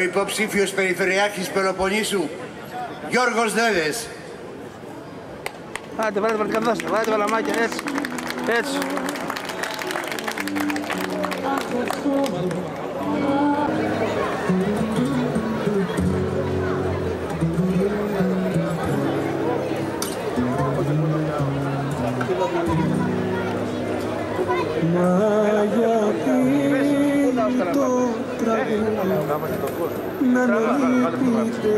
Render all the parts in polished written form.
Ο υποψήφιος Περιφερειάρχης Πελοποννήσου, Γιώργος Δέδες. Άντε, βάλτε βαλκαδόστε, βάλτε βαλαμάκια, έτσι, έτσι. Μα γιατί το τραγούδι να λυπείτε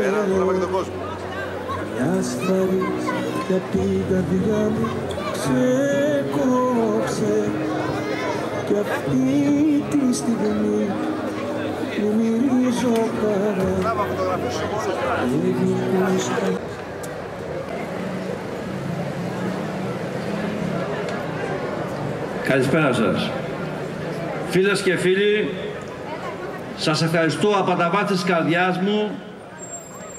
μιας χαρής για την καρδιά μου ξεκόψε κι αυτή τη στιγμή που μυρίζω χαρά Καλησπέρα σας. Φίλες και φίλοι, σας ευχαριστώ από τα βάθη της καρδιάς μου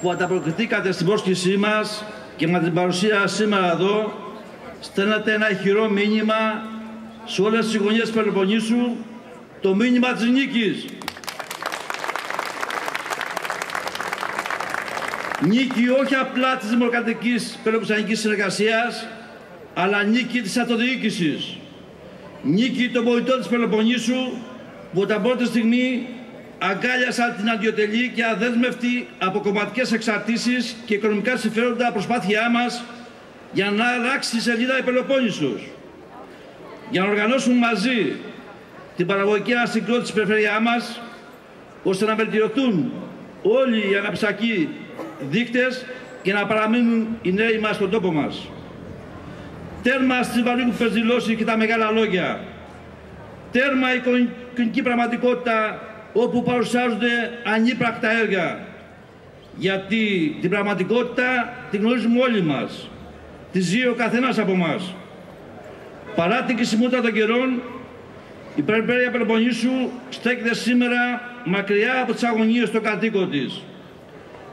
που ανταποκριθήκατε στην πρόσκλησή μας και με την παρουσία σήμερα εδώ στέλνετε ένα ηχηρό μήνυμα σε όλες τις γωνιές Πελοποννήσου, το μήνυμα της νίκης. Νίκη όχι απλά της δημοκρατικής πελοποννησιακής συνεργασίας, αλλά νίκη της αυτοδιοίκησης. Νίκη των πολιτών της Πελοποννήσου που από την πρώτη στιγμή αγκάλιασαν την αντιοτελή και αδέσμευτη από κομματικές εξαρτήσεις και οικονομικά συμφέροντα προσπάθειά μας για να αλλάξει η σελίδα η Πελοπόννησος. Για να οργανώσουμε μαζί την παραγωγική ανασυγκρότηση της περιφέρειάς μας, ώστε να βελτιωθούν όλοι οι αναπτυξιακοί δείκτες και να παραμείνουν οι νέοι μας στον τόπο μας. Τέρμα στις βαρύγουπες δηλώσεις και τα μεγάλα λόγια. Τέρμα η κοινωνική πραγματικότητα όπου παρουσιάζονται ανύπρακτα έργα. Γιατί την πραγματικότητα την γνωρίζουμε όλοι μας. Τη ζει ο καθένας από μας. Παρά την κρισιμότητα των καιρών, η περιφέρεια Πελοποννήσου στέκεται σήμερα μακριά από τις αγωνίες των κατοίκων της.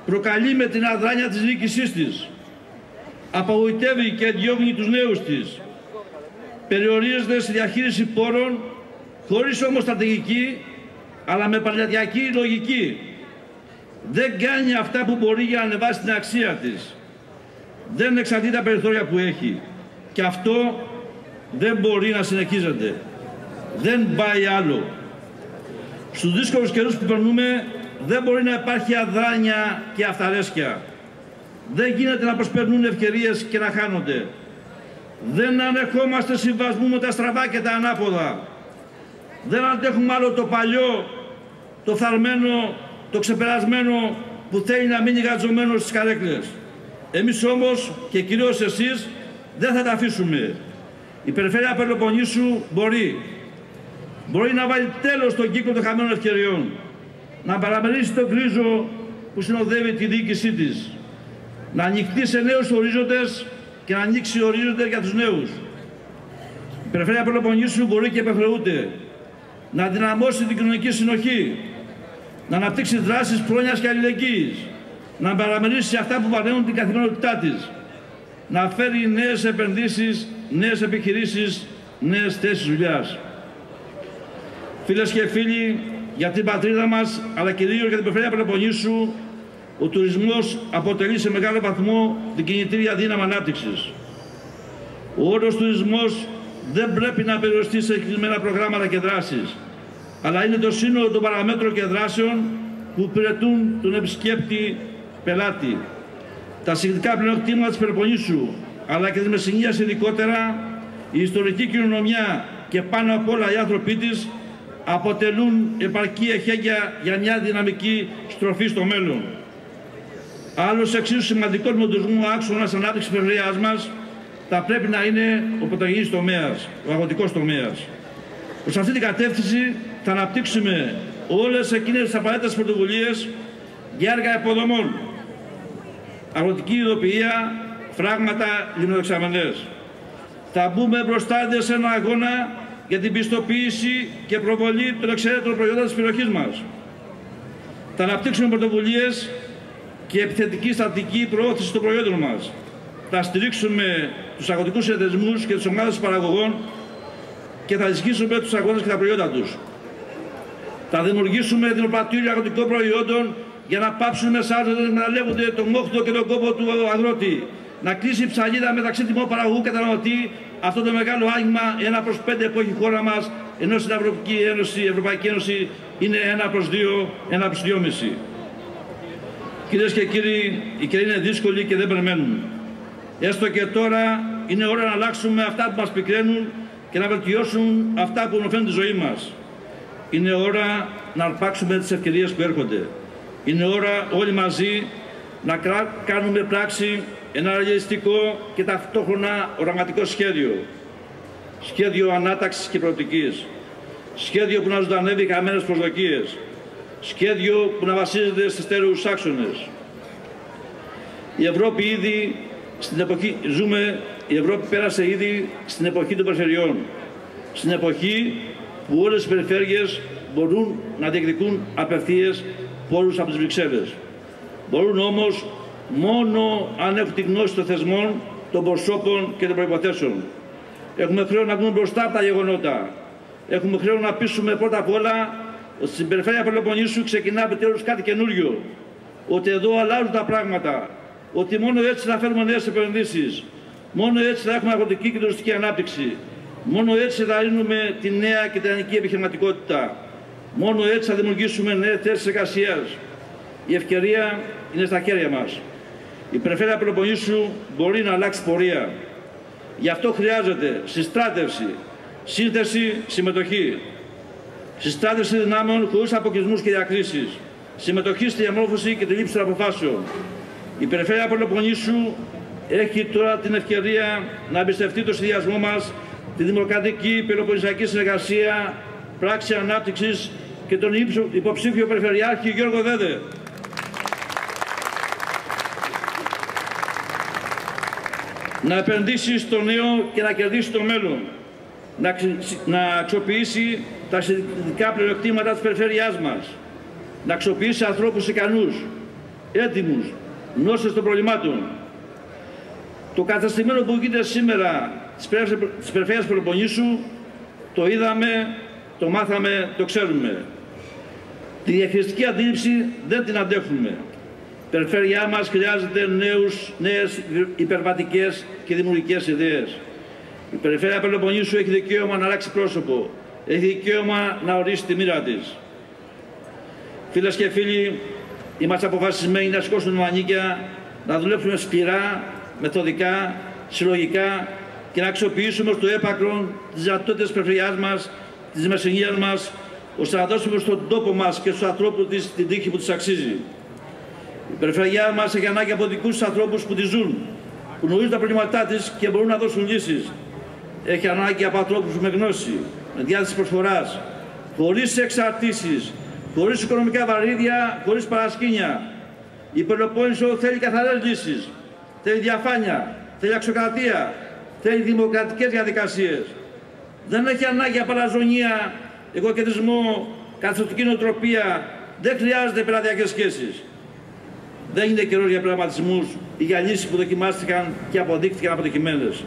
Προκαλεί με την αδράνεια της διοίκησής της. Απογοητεύει και διώχνει τους νέους της. Περιορίζεται στη διαχείριση πόρων, χωρίς όμως στρατηγική, αλλά με παλαιτιακή λογική. Δεν κάνει αυτά που μπορεί για να ανεβάσει την αξία της. Δεν εξαρτεί τα περιθώρια που έχει. Και αυτό δεν μπορεί να συνεχίζεται. Δεν πάει άλλο. Στους δύσκολους καιρούς που περνούμε, δεν μπορεί να υπάρχει αδράνεια και αυθαρέσκεια. Δεν γίνεται να προσπερνούν ευκαιρίες και να χάνονται. Δεν ανεχόμαστε συμβασμού με τα στραβά και τα ανάποδα. Δεν αντέχουμε άλλο το παλιό, το θαρμένο, το ξεπερασμένο που θέλει να μείνει γατζωμένο στις καρέκλες. Εμείς όμως και κυρίως εσείς δεν θα τα αφήσουμε. Η περιφέρεια Πελοποννήσου μπορεί να βάλει τέλος στον κύκλο των χαμένων ευκαιριών, να παραμερίσει τον γκρίζο που συνοδεύει τη διοίκησή της, να ανοιχτεί σε νέους ορίζοντες και να ανοίξει ορίζοντες για τους νέους. Η περιφέρεια Πελοποννήσου μπορεί και επεφραιούται να δυναμώσει την κοινωνική συνοχή, να αναπτύξει δράσεις πρόνοιας και αλληλεγγύης, να παραμερίσει αυτά που βαραίνουν την καθημερινότητά της, να φέρει νέες επενδύσεις, νέες επιχειρήσεις, νέες θέσεις δουλειάς. Φίλες και φίλοι, για την πατρίδα μας, αλλά κυρίως για την περιφέρεια Πελοποννήσου, ο τουρισμός αποτελεί σε μεγάλο βαθμό την κινητήρια δύναμη ανάπτυξης. Ο όρος τουρισμός δεν πρέπει να περιοριστεί σε συγκεκριμένα προγράμματα και δράσεις, αλλά είναι το σύνολο των παραμέτρων και δράσεων που υπηρετούν τον επισκέπτη πελάτη. Τα συγκριτικά πλεονεκτήματα της Πελοποννήσου, αλλά και της Μεσσηνίας ειδικότερα, η ιστορική κληρονομιά και πάνω απ' όλα οι άνθρωποι της αποτελούν επαρκή εχέγγυα για μια δυναμική στροφή στο μέλλον. Άλλος εξίσου σημαντικός με τον τουρισμό άξονας ανάπτυξης της περιφέρειάς μας θα πρέπει να είναι ο πρωτογενής τομέας, ο αγροτικός τομέας. Προς αυτή την κατεύθυνση θα αναπτύξουμε όλες εκείνες τις απαραίτητες πρωτοβουλίες για έργα υποδομών, αγροτική ειδοποιία, φράγματα, λιμνοδεξαμενές. Θα μπούμε μπροστά σε έναν αγώνα για την πιστοποίηση και προβολή των εξαίρετων προϊόντων της περιοχής μας. Θα αναπτύξουμε πρωτοβουλίες και επιθετική στρατηγική προώθηση των προϊόντων μας. Θα στηρίξουμε τους αγροτικούς συνεταιρισμούς και τις ομάδες παραγωγών και θα ενισχύσουμε τους αγρότες και τα προϊόντα τους. Θα δημιουργήσουμε δημοπρατήριο αγροτικών προϊόντων για να πάψουν μεσάζοντες να εκμεταλλεύονται τον μόχθο και τον κόπο του αγρότη. Να κλείσει η ψαλίδα μεταξύ τιμών παραγωγού καταναλωτή. Αυτό το μεγάλο άγγιγμα 1/5 που έχει η χώρα μας, ενώ στην Ευρωπαϊκή Ένωση είναι 1/2, 1/2,5. Κυρίες και κύριοι, οι καιροί είναι δύσκολοι και δεν περιμένουν. Έστω και τώρα είναι ώρα να αλλάξουμε αυτά που μας πικραίνουν και να βελτιώσουν αυτά που ονοφαίνουν τη ζωή μας. Είναι ώρα να αρπάξουμε τις ευκαιρίες που έρχονται. Είναι ώρα όλοι μαζί να κάνουμε πράξη ένα ρεαλιστικό και ταυτόχρονα οραματικό σχέδιο. Σχέδιο ανάταξης και προοπτικής. Σχέδιο που να ζωντανεύει χαμένες προσδοκίες. Σχέδιο που να βασίζεται στις στέρεους άξονες. Η Ευρώπη ήδη στην εποχή η Ευρώπη πέρασε ήδη στην εποχή των περιφερειών. Στην εποχή που όλες οι περιφέρειες μπορούν να διεκδικούν απευθείας πόρους από τις Βρυξέλλες. Μπορούν όμως μόνο αν έχουν τη γνώση των θεσμών, των προσώπων και των προϋποθέσεων. Έχουμε χρέο να βγούμε μπροστά από τα γεγονότα. Έχουμε χρέο να πείσουμε πρώτα απ' όλα ότι στην περιφέρεια Πελοποννήσου ξεκινά επιτέλους κάτι καινούριο. Ότι εδώ αλλάζουν τα πράγματα. Ότι μόνο έτσι θα φέρουμε νέες επενδύσεις. Μόνο έτσι θα έχουμε αγροτική και τουριστική ανάπτυξη. Μόνο έτσι θα λύνουμε τη νέα και την ελληνική επιχειρηματικότητα. Μόνο έτσι θα δημιουργήσουμε νέες θέσεις εργασίας. Η ευκαιρία είναι στα χέρια μας. Η περιφέρεια Πελοποννήσου μπορεί να αλλάξει πορεία. Γι' αυτό χρειάζεται συστράτευση, σύνθεση, συμμετοχή. Συστράτευση δυνάμεων χωρίς αποκλεισμούς και διακρίσεις. Συμμετοχή στη διαμόρφωση και τη λήψη των αποφάσεων. Η περιφέρεια Πελοποννήσου έχει τώρα την ευκαιρία να εμπιστευτεί το συνδυασμό μας, τη δημοκρατική πελοποννησιακή συνεργασία, πράξη ανάπτυξης και τον υποψήφιο Περιφερειάρχη Γιώργο Δέδε. Να επενδύσει στο νέο και να κερδίσει το μέλλον. Να αξιοποιήσει τα συνδυτικά πλεονεκτήματα της περιφέρειάς μας. Να αξιοποιήσει ανθρώπους ικανούς, έτοιμους, γνώστες των προβλημάτων. Το καταστημένο που γίνεται σήμερα της περιφέρειας Πελοποννήσου το είδαμε, το μάθαμε, το ξέρουμε. Τη διαχειριστική αντίληψη δεν την αντέχουμε. Η περιφέρειά μας χρειάζεται νέες υπερβατικές και δημιουργικές ιδέες. Η περιφέρεια Πελοποννήσου έχει δικαίωμα να αλλάξει πρόσωπο. Έχει δικαίωμα να ορίσει τη μοίρα της. Φίλες και φίλοι, είμαστε αποφασισμένοι να σηκώσουμε μανίκια, να δουλέψουμε σκληρά, μεθοδικά, συλλογικά και να αξιοποιήσουμε στο έπακρον τις δυνατότητες της περιφερειάς μας, της μεσογείας μας, ώστε να δώσουμε στον τόπο μας και στους ανθρώπους της την τύχη που της αξίζει. Η περιφερειά μας έχει ανάγκη από δικούς τους ανθρώπους που τη ζουν, που γνωρίζουν τα προβλήματά της και μπορούν να δώσουν λύσεις. Έχει ανάγκη από ανθρώπους με γνώση, με διάθεση προσφοράς, χωρίς εξαρτήσεις, χωρίς οικονομικά βαρύδια, χωρίς παρασκήνια. Η Πελοπόννησο θέλει καθαρές λύσεις, θέλει διαφάνεια, θέλει αξιοκρατία, θέλει δημοκρατικές διαδικασίες. Δεν έχει ανάγκη από αλαζονία, εγωκεντρισμό, καθεστωτική νοοτροπία. Δεν χρειάζεται πελατειακές σχέσεις. Δεν είναι καιρός για πειραματισμούς ή για λύσεις που δοκιμάστηκαν και αποδείχθηκαν αποτυχημένες.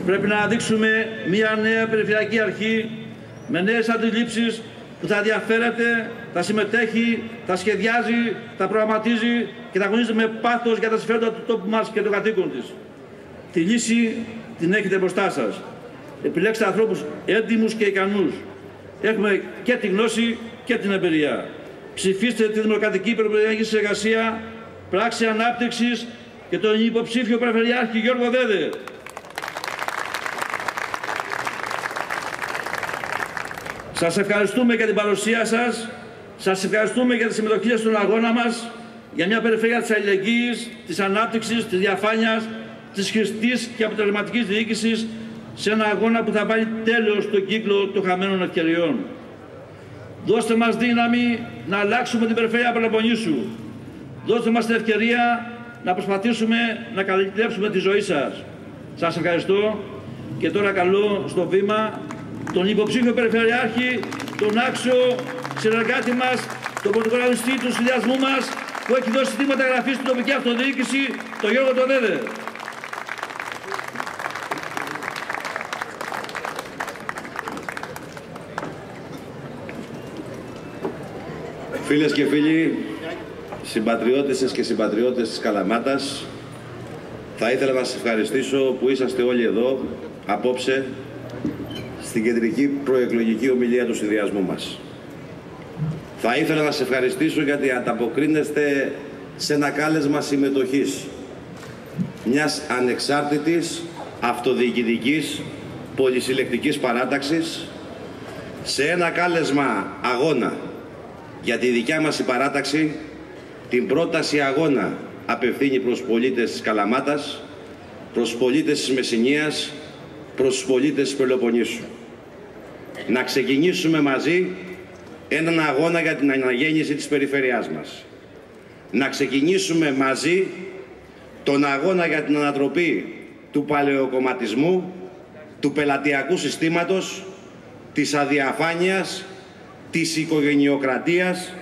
Πρέπει να αναδείξουμε μια νέα περιφερειακή αρχή με νέες αντιλήψεις που θα ενδιαφέρεται, θα συμμετέχει, θα σχεδιάζει, θα προγραμματίζει και θα αγωνίζεται με πάθος για τα συμφέροντα του τόπου μας και των κατοίκων της. Τη λύση την έχετε μπροστά σας. Επιλέξτε ανθρώπους έντιμους και ικανούς. Έχουμε και τη γνώση και την εμπειρία. Ψηφίστε τη δημοκρατική περιφερειακή συνεργασία, πράξη ανάπτυξης και τον υποψήφιο Περιφερειάρχη Γιώργο Δέδε. Σας ευχαριστούμε για την παρουσία σας, σας ευχαριστούμε για τη συμμετοχή σας στον αγώνα μας, για μια περιφέρεια της αλληλεγγύης, της ανάπτυξης, της διαφάνειας, της χρηστής και αποτελεσματικής διοίκησης, σε ένα αγώνα που θα βάλει τέλος στον κύκλο των χαμένων ευκαιριών. Δώστε μας δύναμη να αλλάξουμε την περιφέρεια Πελοποννήσου. Δώστε μας την ευκαιρία να προσπαθήσουμε να καλύψουμε τη ζωή σας. Σας ευχαριστώ και τώρα καλώ στο βήμα τον υποψήφιο Περιφερειάρχη, τον άξιο συνεργάτη μας, τον πρωτογραφιστή του συνδυασμού μας, που έχει δώσει στήματα γραφής στην τοπική αυτοδιοίκηση, τον Γιώργο τον Δέδε. Φίλες και φίλοι, συμπατριώτισσες και συμπατριώτες της Καλαμάτας, θα ήθελα να σας ευχαριστήσω που είσαστε όλοι εδώ απόψε στην κεντρική προεκλογική ομιλία του συνδυασμού μας. Θα ήθελα να σας ευχαριστήσω γιατί ανταποκρίνεστε σε ένα κάλεσμα συμμετοχής μιας ανεξάρτητης, αυτοδιοικητικής, πολυσυλλεκτικής παράταξης, σε ένα κάλεσμα αγώνα, γιατί η δικιά μας η παράταξη την πρόταση αγώνα απευθύνει προς πολίτες της Καλαμάτας, προς πολίτες της Μεσσηνίας, προς πολίτες της Πελοποννήσου. Να ξεκινήσουμε μαζί έναν αγώνα για την αναγέννηση της περιφέρειάς μας. Να ξεκινήσουμε μαζί τον αγώνα για την ανατροπή του παλαιοκομματισμού, του πελατειακού συστήματος, της αδιαφάνειας, της οικογενειοκρατίας,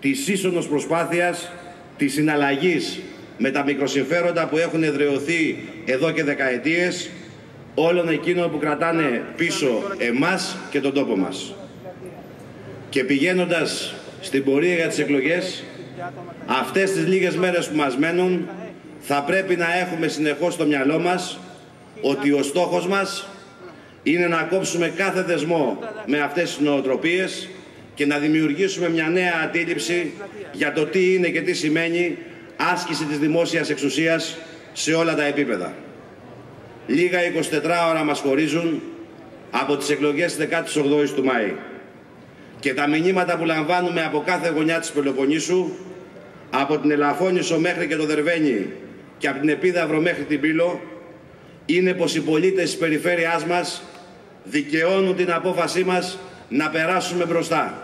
της ίσονος προσπάθειας, της συναλλαγής με τα μικροσυμφέροντα που έχουν εδραιωθεί εδώ και δεκαετίες, όλων εκείνων που κρατάνε πίσω εμάς και τον τόπο μας. Και πηγαίνοντας στην πορεία για τις εκλογές, αυτές τις λίγες μέρες που μας μένουν, θα πρέπει να έχουμε συνεχώς στο μυαλό μας ότι ο στόχος μας είναι να κόψουμε κάθε δεσμό με αυτές τις νοοτροπίες και να δημιουργήσουμε μια νέα αντίληψη για το τι είναι και τι σημαίνει άσκηση της δημόσιας εξουσίας σε όλα τα επίπεδα. Λίγα 24 ώρα μας χωρίζουν από τις εκλογές της 18ης του Μάη. Και τα μηνύματα που λαμβάνουμε από κάθε γωνιά της Πελοποννήσου, από την Ελαφώνησο μέχρι και το Δερβαίνι και από την Επίδαυρο μέχρι την Πύλο, είναι πως οι πολίτες της περιφέρειάς μας δικαιώνουν την απόφασή μας να περάσουμε μπροστά.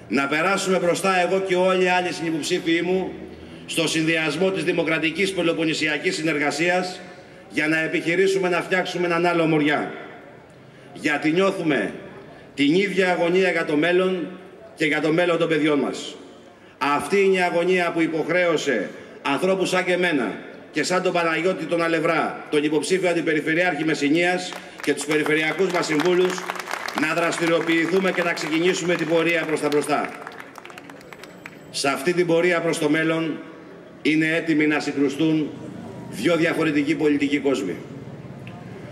Να περάσουμε μπροστά εγώ και όλοι οι άλλοι συνυποψήφοι μου στο συνδυασμό της δημοκρατικής πελοποννησιακής συνεργασίας για να επιχειρήσουμε να φτιάξουμε έναν άλλο Μοριά. Γιατί νιώθουμε την ίδια αγωνία για το μέλλον και για το μέλλον των παιδιών μας. Αυτή είναι η αγωνία που υποχρέωσε ανθρώπους σαν και εμένα και σαν τον Παναγιώτη τον Αλευρά, τον υποψήφιο αντιπεριφερειάρχη Μεσσηνίας και τους περιφερειακούς μας συμβούλους να δραστηριοποιηθούμε και να ξεκινήσουμε την πορεία προς τα μπροστά. Σε αυτή την πορεία προς το μέλλον είναι έτοιμοι να συγκρουστούν δύο διαφορετικοί πολιτικοί κόσμοι.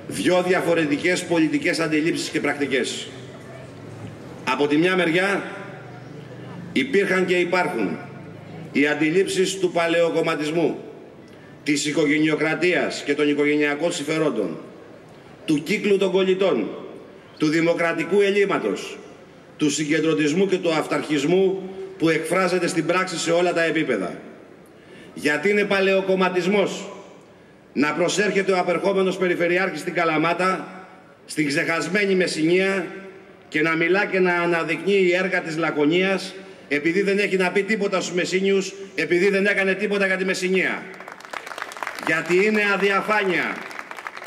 Δύο διαφορετικές πολιτικές αντιλήψεις και πρακτικές. Από τη μια μεριά υπήρχαν και υπάρχουν οι αντιλήψεις του παλαιοκομματισμού, της οικογενειοκρατίας και των οικογενειακών συμφερόντων, του κύκλου των κολλητών, του δημοκρατικού ελλείμματος, του συγκεντρωτισμού και του αυταρχισμού που εκφράζεται στην πράξη σε όλα τα επίπεδα. Γιατί είναι παλαιοκομματισμός να προσέρχεται ο απερχόμενος περιφερειάρχης στην Καλαμάτα, στην ξεχασμένη Μεσσηνία και να μιλά και να αναδεικνύει έργα της Λακωνίας επειδή δεν έχει να πει τίποτα στους Μεσσήνιους, επειδή δεν έκανε τίποτα για τη Μεσσηνία. Γιατί είναι αδιαφάνεια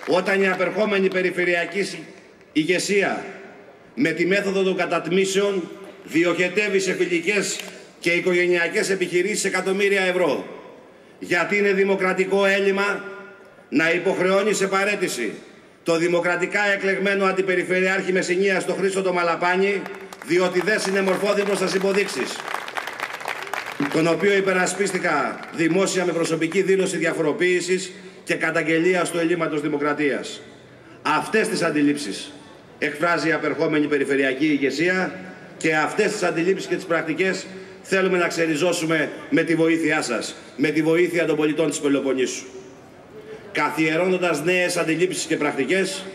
όταν η απερχόμενη περιφερειακή ηγεσία με τη μέθοδο των κατατμήσεων διοχετεύει σε φιλικές και οικογενειακές επιχειρήσεις εκατομμύρια ευρώ. Γιατί είναι δημοκρατικό έλλειμμα να υποχρεώνει σε παραίτηση το δημοκρατικά εκλεγμένο αντιπεριφερειάρχη Μεσσηνίας, τον Χρήστο το Μαλαπάνη, διότι δεν συνεμορφώθη προς τις υποδείξεις, τον οποίο υπερασπίστηκα δημόσια με προσωπική δήλωση διαφοροποίησης και καταγγελίας του ελλείμματος δημοκρατίας. Αυτές τις αντιλήψεις εκφράζει η απερχόμενη περιφερειακή ηγεσία και αυτές τις αντιλήψεις και τις πρακτικές θέλουμε να ξεριζώσουμε με τη βοήθειά σας, με τη βοήθεια των πολιτών της Πελοποννήσου. Καθιερώνοντας νέες αντιλήψεις και πρακτικές,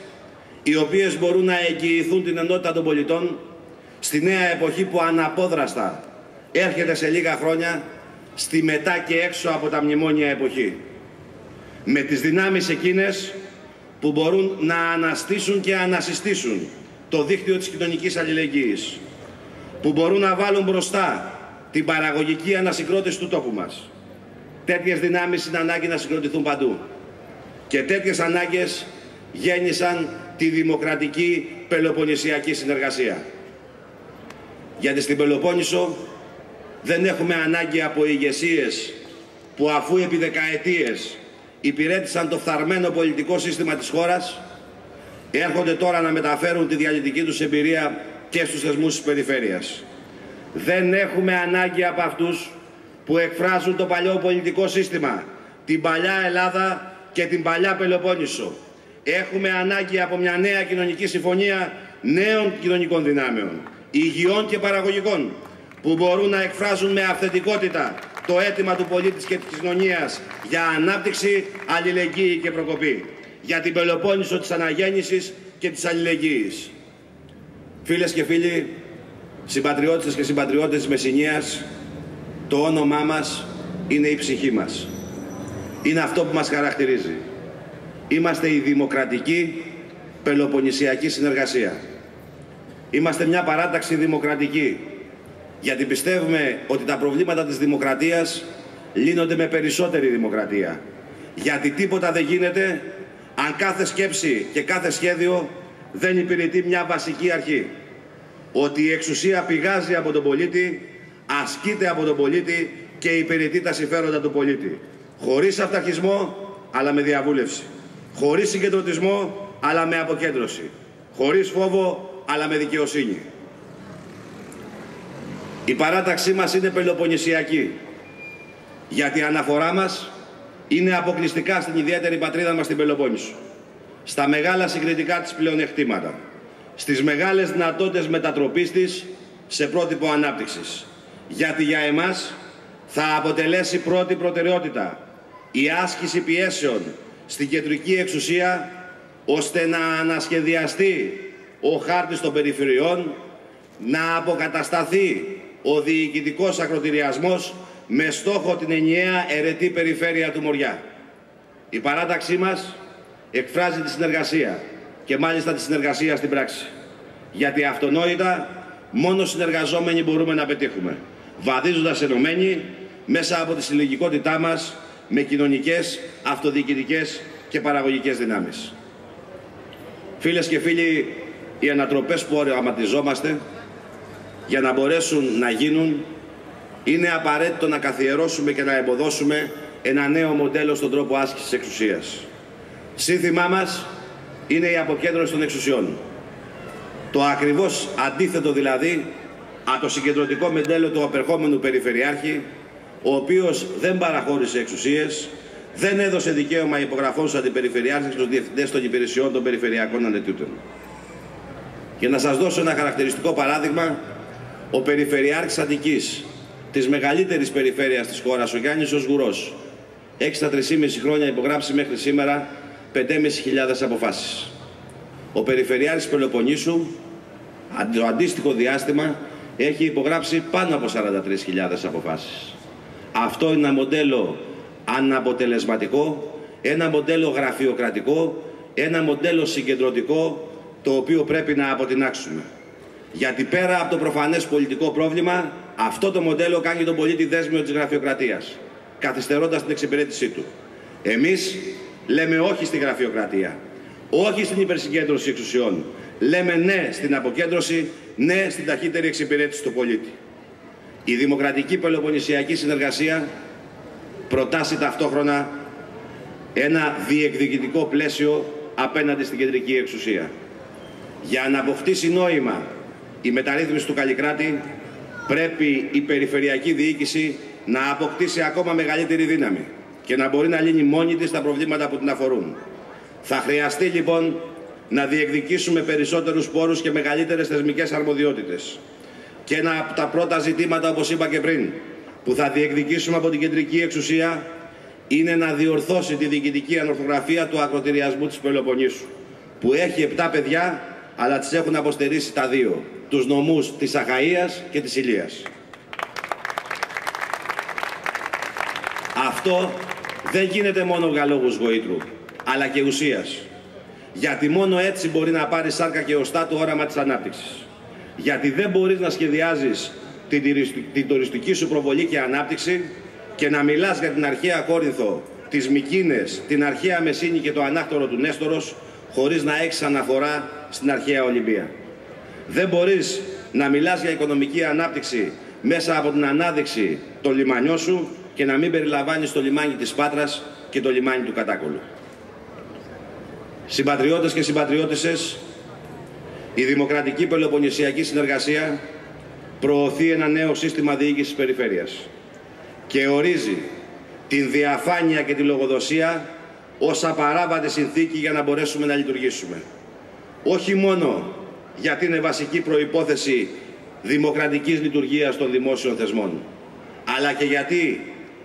οι οποίες μπορούν να εγγυηθούν την ενότητα των πολιτών στη νέα εποχή που αναπόδραστα έρχεται σε λίγα χρόνια στη μετά και έξω από τα μνημόνια εποχή. Με τις δυνάμεις εκείνες που μπορούν να αναστήσουν και ανασυστήσουν το δίκτυο της κοινωνικής αλληλεγγύης, που μπορούν να βάλουν μπροστά την παραγωγική ανασυγκρότηση του τόπου μας. Τέτοιες δυνάμεις είναι ανάγκη να συγκροτηθούν παντού. Και τέτοιες ανάγκες γέννησαν τη δημοκρατική πελοποννησιακή συνεργασία. Γιατί στην Πελοπόννησο δεν έχουμε ανάγκη από ηγεσίες που αφού επί δεκαετίες υπηρέτησαν το φθαρμένο πολιτικό σύστημα της χώρας, έρχονται τώρα να μεταφέρουν τη διαλυτική τους εμπειρία και στους θεσμούς της περιφέρειας. Δεν έχουμε ανάγκη από αυτούς που εκφράζουν το παλιό πολιτικό σύστημα, την παλιά Ελλάδα και την παλιά Πελοπόννησο. Έχουμε ανάγκη από μια νέα κοινωνική συμφωνία νέων κοινωνικών δυνάμεων, υγιών και παραγωγικών, που μπορούν να εκφράζουν με αυθεντικότητα το αίτημα του πολίτη και της κοινωνίας για ανάπτυξη, αλληλεγγύη και προκοπή. Για την Πελοπόννησο της αναγέννησης και της αλληλεγγύης. Φίλες και φίλοι, συμπατριώτες και συμπατριώτες της Μεσσηνίας, το όνομά μας είναι η ψυχή μας. Είναι αυτό που μας χαρακτηρίζει. Είμαστε η Δημοκρατική Πελοποννησιακή Συνεργασία. Είμαστε μια παράταξη δημοκρατική, γιατί πιστεύουμε ότι τα προβλήματα της δημοκρατίας λύνονται με περισσότερη δημοκρατία. Γιατί τίποτα δεν γίνεται αν κάθε σκέψη και κάθε σχέδιο δεν υπηρετεί μια βασική αρχή. Ότι η εξουσία πηγάζει από τον πολίτη, ασκείται από τον πολίτη και υπηρετεί τα συμφέροντα του πολίτη. Χωρίς αυταρχισμό, αλλά με διαβούλευση. Χωρίς συγκεντρωτισμό, αλλά με αποκέντρωση. Χωρίς φόβο, αλλά με δικαιοσύνη. Η παράταξή μας είναι πελοποννησιακή, γιατί η αναφορά μας είναι αποκλειστικά στην ιδιαίτερη πατρίδα μας την Πελοπόννησο. Στα μεγάλα συγκριτικά της πλεονεκτήματα, στις μεγάλες δυνατότητες μετατροπής της σε πρότυπο ανάπτυξης. Γιατί για εμάς θα αποτελέσει πρώτη προτεραιότητα η άσκηση πιέσεων στην κεντρική εξουσία, ώστε να ανασχεδιαστεί ο χάρτης των περιφερειών, να αποκατασταθεί ο διοικητικός ακροτηριασμός με στόχο την ενιαία αιρετή περιφέρεια του Μοριά. Η παράταξή μας εκφράζει τη συνεργασία και μάλιστα τη συνεργασία στην πράξη. Γιατί αυτονόητα μόνο συνεργαζόμενοι μπορούμε να πετύχουμε, βαδίζοντας ενωμένοι μέσα από τη συλλογικότητά μας με κοινωνικές, αυτοδιοικητικές και παραγωγικές δυνάμεις. Φίλες και φίλοι, οι ανατροπές που οραματιζόμαστε για να μπορέσουν να γίνουν, είναι απαραίτητο να καθιερώσουμε και να εμποδώσουμε ένα νέο μοντέλο στον τρόπο άσκησης εξουσίας. Σύνθημά μας είναι η αποκέντρωση των εξουσιών. Το ακριβώς αντίθετο δηλαδή από το συγκεντρωτικό μοντέλο του απερχόμενου Περιφερειάρχη, ο οποίος δεν παραχώρησε εξουσίες, δεν έδωσε δικαίωμα υπογραφών στους αντιπεριφερειάρχες και στους διευθυντές των υπηρεσιών των περιφερειακών ανετούτων. Για να σας δώσω ένα χαρακτηριστικό παράδειγμα, ο Περιφερειάρχης Αττικής της μεγαλύτερης περιφέρειας της χώρας, ο Γιάννης ο Σγουρός, έχει στα 3,5 χρόνια υπογράψει μέχρι σήμερα 5.500 αποφάσεις. Ο Περιφερειάρχης Πελοποννήσου, το αντίστοιχο διάστημα, έχει υπογράψει πάνω από 43.000 αποφάσεις. Αυτό είναι ένα μοντέλο αναποτελεσματικό, ένα μοντέλο γραφειοκρατικό, ένα μοντέλο συγκεντρωτικό, το οποίο πρέπει να αποτινάξουμε. Γιατί πέρα από το προφανές πολιτικό πρόβλημα, αυτό το μοντέλο κάνει τον πολίτη δέσμιο της γραφειοκρατίας, καθυστερώντας την εξυπηρέτησή του. Εμείς λέμε όχι στη γραφειοκρατία, όχι στην υπερσυγκέντρωση εξουσιών. Λέμε ναι στην αποκέντρωση, ναι στην ταχύτερη εξυπηρέτηση του πολίτη. Η Δημοκρατική Πελοποννησιακή Συνεργασία προτάσει ταυτόχρονα ένα διεκδικητικό πλαίσιο απέναντι στην κεντρική εξουσία. Για να αποκτήσει νόημα η μεταρρύθμιση του Καλλικράτη, πρέπει η περιφερειακή διοίκηση να αποκτήσει ακόμα μεγαλύτερη δύναμη και να μπορεί να λύνει μόνη της τα προβλήματα που την αφορούν. Θα χρειαστεί λοιπόν να διεκδικήσουμε περισσότερους πόρους και μεγαλύτερες θεσμικές αρμοδιότητες. Και ένα από τα πρώτα ζητήματα, όπως είπα και πριν, που θα διεκδικήσουμε από την κεντρική εξουσία είναι να διορθώσει τη διοικητική ανορθογραφία του ακροτηριασμού της Πελοποννήσου, που έχει 7 παιδιά, αλλά τις έχουν αποστερήσει τα 2, τους νομούς της Αχαΐας και της Ηλίας. Αυτό δεν γίνεται μόνο για λόγους γοήτρου, αλλά και ουσίας. Γιατί μόνο έτσι μπορεί να πάρει σάρκα και οστά το όραμα της ανάπτυξης. Γιατί δεν μπορείς να σχεδιάζεις την τουριστική σου προβολή και ανάπτυξη και να μιλάς για την αρχαία Κόρινθο, τις Μικίνες, την αρχαία Μεσίνη και το ανάκτορο του Νέστορος, χωρίς να έχεις αναφορά στην αρχαία Ολυμπία. Δεν μπορείς να μιλάς για οικονομική ανάπτυξη μέσα από την ανάδειξη των λιμανιών σου και να μην περιλαμβάνεις το λιμάνι της Πάτρας και το λιμάνι του Κατάκολου. Συμπατριώτες και συμπατριώτισσες, η Δημοκρατική Πελοποννησιακή Συνεργασία προωθεί ένα νέο σύστημα διοίκησης περιφέρειας και ορίζει την διαφάνεια και τη λογοδοσία ως απαράβατη συνθήκη για να μπορέσουμε να λειτουργήσουμε. Όχι μόνο γιατί είναι βασική προϋπόθεση δημοκρατικής λειτουργίας των δημόσιων θεσμών, αλλά και γιατί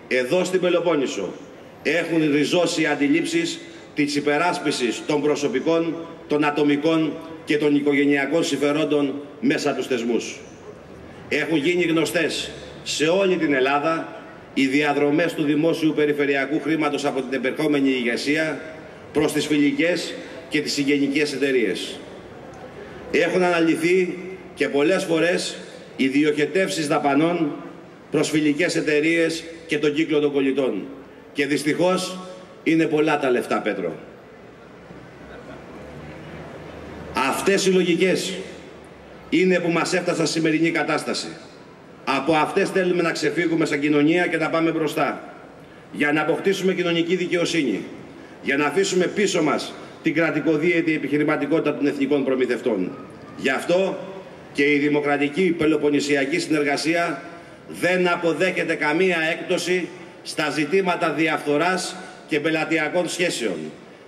εδώ στην Πελοπόννησο έχουν ριζώσει αντιλήψεις της υπεράσπισης των προσωπικών, των ατομικών και των οικογενειακών συμφερόντων μέσα από τους θεσμούς. Έχουν γίνει γνωστές σε όλη την Ελλάδα οι διαδρομές του δημόσιου περιφερειακού χρήματος από την επερχόμενη ηγεσία προς τις φιλικές και τις συγγενικές εταιρείες. Έχουν αναλυθεί και πολλές φορές οι διοχετεύσεις δαπανών προς φιλικές εταιρείες και τον κύκλο των κολλητών. Και δυστυχώς είναι πολλά τα λεφτά, Πέτρο. Αυτές οι λογικές είναι που μας έφτασαν στη σημερινή κατάσταση. Από αυτές θέλουμε να ξεφύγουμε σαν κοινωνία και να πάμε μπροστά. Για να αποκτήσουμε κοινωνική δικαιοσύνη. Για να αφήσουμε πίσω μας την κρατικοδίαιτη επιχειρηματικότητα των εθνικών προμηθευτών. Γι' αυτό και η δημοκρατική πελοποννησιακή συνεργασία δεν αποδέχεται καμία έκπτωση στα ζητήματα διαφθοράς και πελατειακών σχέσεων.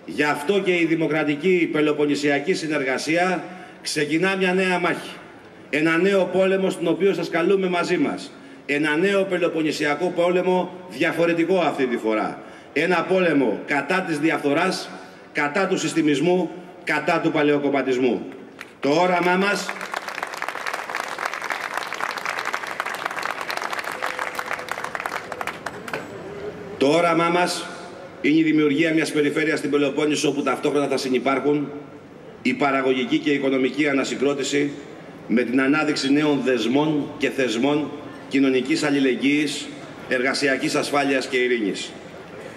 Γι' αυτό και η δημοκρατική πελοποννησιακή συνεργασία ξεκινά μια νέα μάχη. Ένα νέο πόλεμο στον οποίο σας καλούμε μαζί μας. Ένα νέο πελοποννησιακό πόλεμο διαφορετικό αυτή τη φορά. Ένα πόλεμο κατά της διαφθοράς, κατά του συστημισμού, κατά του παλαιοκομματισμού. Το όραμά μας είναι η δημιουργία μιας περιφέρειας στην Πελοπόννησο όπου ταυτόχρονα θα συνυπάρχουν η παραγωγική και η οικονομική ανασυγκρότηση με την ανάδειξη νέων δεσμών και θεσμών κοινωνικής αλληλεγγύης, εργασιακής ασφάλειας και ειρήνης.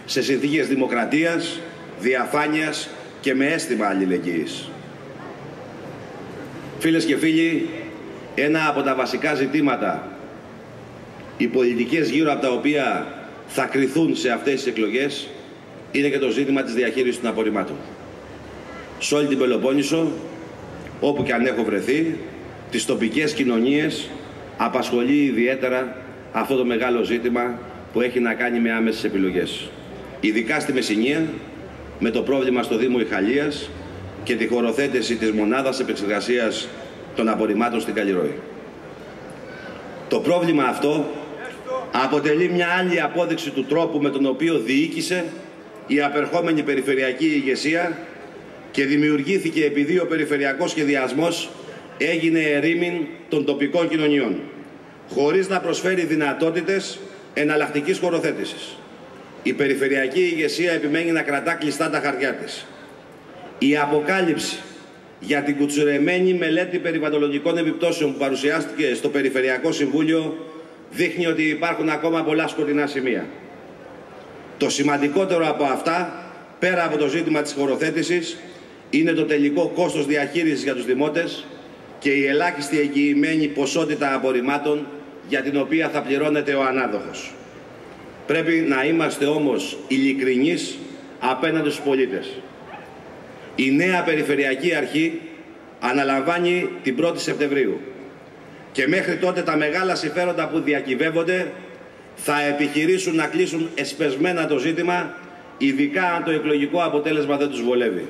Σε συνθήκες δημοκρατίας, διαφάνειας και με αίσθημα αλληλεγγύης. Φίλες και φίλοι, ένα από τα βασικά ζητήματα, οι πολιτικές γύρω από τα οποία θα κριθούν σε αυτές τις εκλογές, είναι και το ζήτημα της διαχείρισης των απορριμμάτων. Σε όλη την Πελοπόννησο, όπου και αν έχω βρεθεί, τις τοπικές κοινωνίες απασχολεί ιδιαίτερα αυτό το μεγάλο ζήτημα που έχει να κάνει με άμεσες επιλογές. Ειδικά στη Μεσσηνία, με το πρόβλημα στο Δήμο Ιχαλίας και τη χωροθέτηση της μονάδας επεξεργασίας των απορριμμάτων στην Καλλιρόη. Το πρόβλημα αυτό αποτελεί μια άλλη απόδειξη του τρόπου με τον οποίο διοίκησε η απερχόμενη περιφερειακή ηγεσία και δημιουργήθηκε επειδή ο περιφερειακός σχεδιασμός έγινε ερήμην των τοπικών κοινωνιών, χωρίς να προσφέρει δυνατότητες εναλλακτικής χωροθέτησης. Η περιφερειακή ηγεσία επιμένει να κρατά κλειστά τα χαρτιά της. Η αποκάλυψη για την κουτσουρεμένη μελέτη περιβαλλοντικών επιπτώσεων που παρουσιάστηκε στο Περιφερειακό Συμβούλιο δείχνει ότι υπάρχουν ακόμα πολλά σκοτεινά σημεία. Το σημαντικότερο από αυτά, πέρα από το ζήτημα της χωροθέτησης, είναι το τελικό κόστος διαχείρισης για τους δημότες και η ελάχιστη εγγυημένη ποσότητα απορριμμάτων για την οποία θα πληρώνεται ο ανάδοχος. Πρέπει να είμαστε όμως ειλικρινείς απέναντι στους πολίτες. Η νέα Περιφερειακή Αρχή αναλαμβάνει την 1η Σεπτεμβρίου και μέχρι τότε τα μεγάλα συμφέροντα που διακυβεύονται θα επιχειρήσουν να κλείσουν εσπεσμένα το ζήτημα, ειδικά αν το εκλογικό αποτέλεσμα δεν τους βολεύει.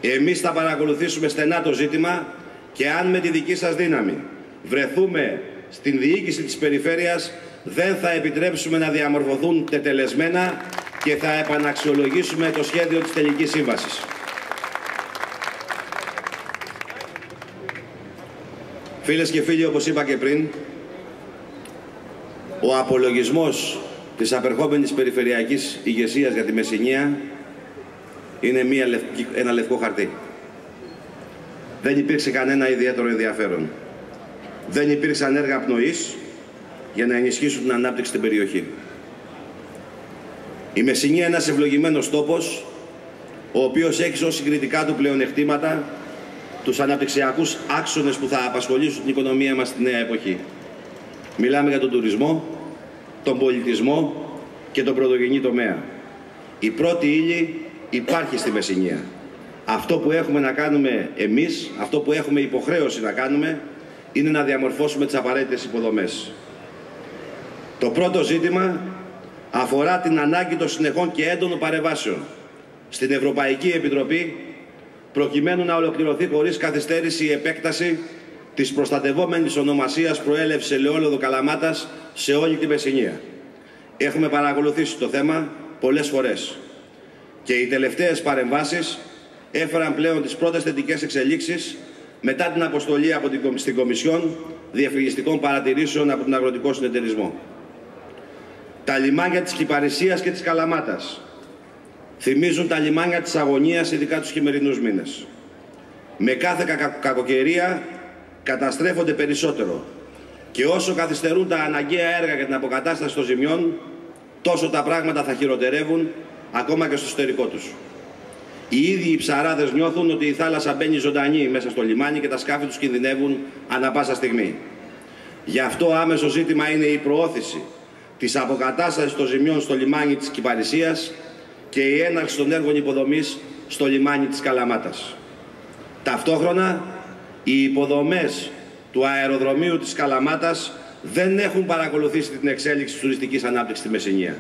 Εμείς θα παρακολουθήσουμε στενά το ζήτημα και αν με τη δική σας δύναμη βρεθούμε στην διοίκηση της περιφέρειας, δεν θα επιτρέψουμε να διαμορφωθούν τετελεσμένα και θα επαναξιολογήσουμε το σχέδιο της τελικής σύμβασης. Φίλες και φίλοι, όπως είπα και πριν, ο απολογισμός της απερχόμενης περιφερειακής ηγεσίας για τη Μεσσηνία είναι ένα λευκό χαρτί. Δεν υπήρξε κανένα ιδιαίτερο ενδιαφέρον. Δεν υπήρξαν έργα πνοής για να ενισχύσουν την ανάπτυξη στην περιοχή. Η Μεσσηνία είναι ένας ευλογημένος τόπος, ο οποίος έχει ως συγκριτικά του πλεονεκτήματα τους αναπτυξιακούς άξονες που θα απασχολήσουν την οικονομία μας στη νέα εποχή. Μιλάμε για τον τουρισμό, τον πολιτισμό και τον πρωτογενή τομέα. Η πρώτη ύλη υπάρχει στη Μεσσηνία. Αυτό που έχουμε να κάνουμε εμείς, αυτό που έχουμε υποχρέωση να κάνουμε, είναι να διαμορφώσουμε τις απαραίτητες υποδομές. Το πρώτο ζήτημα αφορά την ανάγκη των συνεχών και έντονων παρεμβάσεων στην Ευρωπαϊκή Επιτροπή, προκειμένου να ολοκληρωθεί χωρίς καθυστέρηση η επέκταση της προστατευόμενης ονομασίας προέλευσης ελαιόλαδου Καλαμάτας σε όλη τη Μεσσηνία. Έχουμε παρακολουθήσει το θέμα πολλές φορές και οι τελευταίες παρεμβάσεις έφεραν πλέον τις πρώτες θετικές εξελίξεις μετά την αποστολή στην Κομισιόν Διαφυγιστικών Παρατηρήσεων από τον Αγροτικό Συνεταιρισμό. Τα λιμάνια της Κυπαρισίας και της Καλαμάτας θυμίζουν τα λιμάνια της αγωνίας, ειδικά τους χειμερινούς μήνες. Με κάθε κακοκαιρία καταστρέφονται περισσότερο και όσο καθυστερούν τα αναγκαία έργα για την αποκατάσταση των ζημιών, τόσο τα πράγματα θα χειροτερεύουν ακόμα και στο εσωτερικό τους. Οι ίδιοι οι ψαράδες νιώθουν ότι η θάλασσα μπαίνει ζωντανή μέσα στο λιμάνι και τα σκάφη τους κινδυνεύουν ανά πάσα στιγμή. Γι' αυτό άμεσο ζήτημα είναι η προώθηση της αποκατάστασης των ζημιών στο λιμάνι της Κυπαρισίας και η έναρξη των έργων υποδομής στο λιμάνι της Καλαμάτας. Ταυτόχρονα, οι υποδομές του αεροδρομίου της Καλαμάτας δεν έχουν παρακολουθήσει την εξέλιξη της τουριστικής ανάπτυξης στη Μεσσηνία,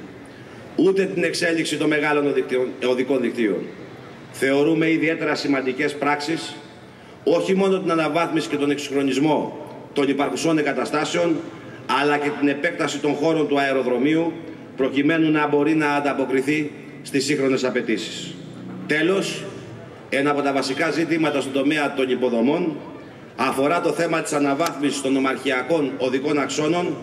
ούτε την εξέλιξη των μεγάλων οδικών δικτύων. Θεωρούμε ιδιαίτερα σημαντικές πράξεις, όχι μόνο την αναβάθμιση και τον εξυγχρονισμό των υπαρχουσών εγκαταστάσεων, αλλά και την επέκταση των χώρων του αεροδρομίου, προκειμένου να μπορεί να ανταποκριθεί στις σύγχρονες απαιτήσεις. Τέλος, ένα από τα βασικά ζητήματα στον τομέα των υποδομών αφορά το θέμα της αναβάθμισης των ομαρχιακών οδικών αξώνων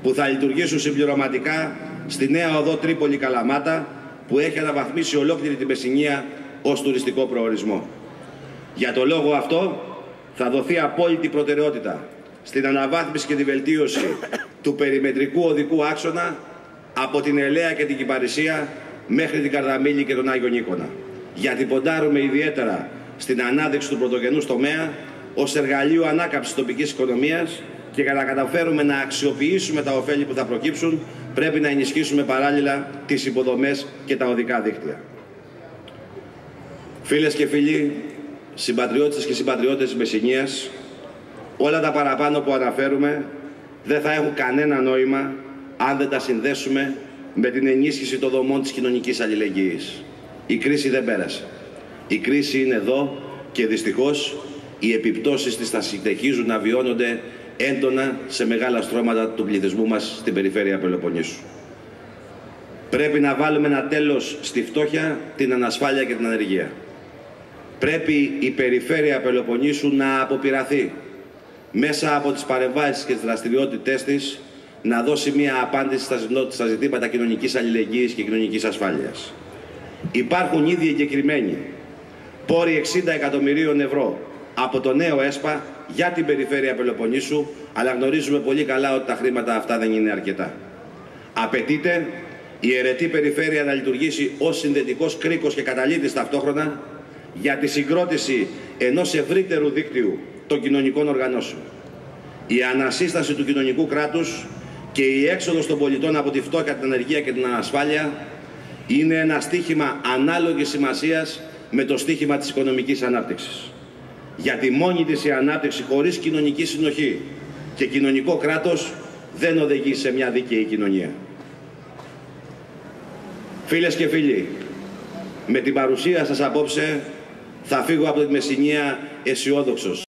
που θα λειτουργήσουν συμπληρωματικά στη νέα οδό Τρίπολη-Καλαμάτα, που έχει αναβαθμίσει ολόκληρη τη Μεσσηνία ως τουριστικό προορισμό. Για το λόγο αυτό θα δοθεί απόλυτη προτεραιότητα στην αναβάθμιση και τη βελτίωση του περιμετρικού οδικού άξονα από την Ελαία και την Κυπαρισία μέχρι την Καρδαμήλη και τον Άγιο Νίκονα. Γιατί ποντάρουμε ιδιαίτερα στην ανάδειξη του πρωτογενούς τομέα ως εργαλείο ανάκαμψης τοπικής οικονομίας και για να καταφέρουμε να αξιοποιήσουμε τα ωφέλη που θα προκύψουν, πρέπει να ενισχύσουμε παράλληλα τις υποδομές και τα οδικά δίκτυα. Φίλες και φίλοι, συμπατριώτες και συμπατριώτες της Μεσσηνίας, όλα τα παραπάνω που αναφέρουμε δεν θα έχουν κανένα νόημα αν δεν τα συνδέσουμε με την ενίσχυση των δομών της κοινωνικής αλληλεγγύης. Η κρίση δεν πέρασε. Η κρίση είναι εδώ και δυστυχώς οι επιπτώσεις της θα συνεχίζουν να βιώνονται έντονα σε μεγάλα στρώματα του πληθυσμού μας στην περιφέρεια Πελοποννήσου. Πρέπει να βάλουμε ένα τέλος στη φτώχεια, την ανασφάλεια και την ανεργία. Πρέπει η περιφέρεια Πελοποννήσου να αποπειραθεί μέσα από τις παρεμβάσεις και τις δραστηριότητές της να δώσει μια απάντηση στα ζητήματα κοινωνικής αλληλεγγύης και κοινωνικής ασφάλειας. Υπάρχουν ήδη εγκεκριμένοι πόροι 60 εκατομμυρίων ευρώ από το νέο ΕΣΠΑ για την περιφέρεια Πελοποννήσου, αλλά γνωρίζουμε πολύ καλά ότι τα χρήματα αυτά δεν είναι αρκετά. Απαιτείται η αιρετή περιφέρεια να λειτουργήσει ως συνδετικός κρίκος και καταλύτης ταυτόχρονα για τη συγκρότηση ενός ευρύτερου δίκτυου των κοινωνικών οργανώσεων. Η ανασύσταση του κοινωνικού κράτους και η έξοδος των πολιτών από τη φτώχεια, την ανεργία και την ανασφάλεια είναι ένα στίχημα ανάλογης σημασίας με το στίχημα της οικονομικής ανάπτυξης. Γιατί μόνη της η ανάπτυξη χωρίς κοινωνική συνοχή και κοινωνικό κράτος δεν οδηγεί σε μια δίκαιη κοινωνία. Φίλες και φίλοι, με την παρουσία σας απόψε θα φύγω από τη Μεσσηνία αισιόδοξος.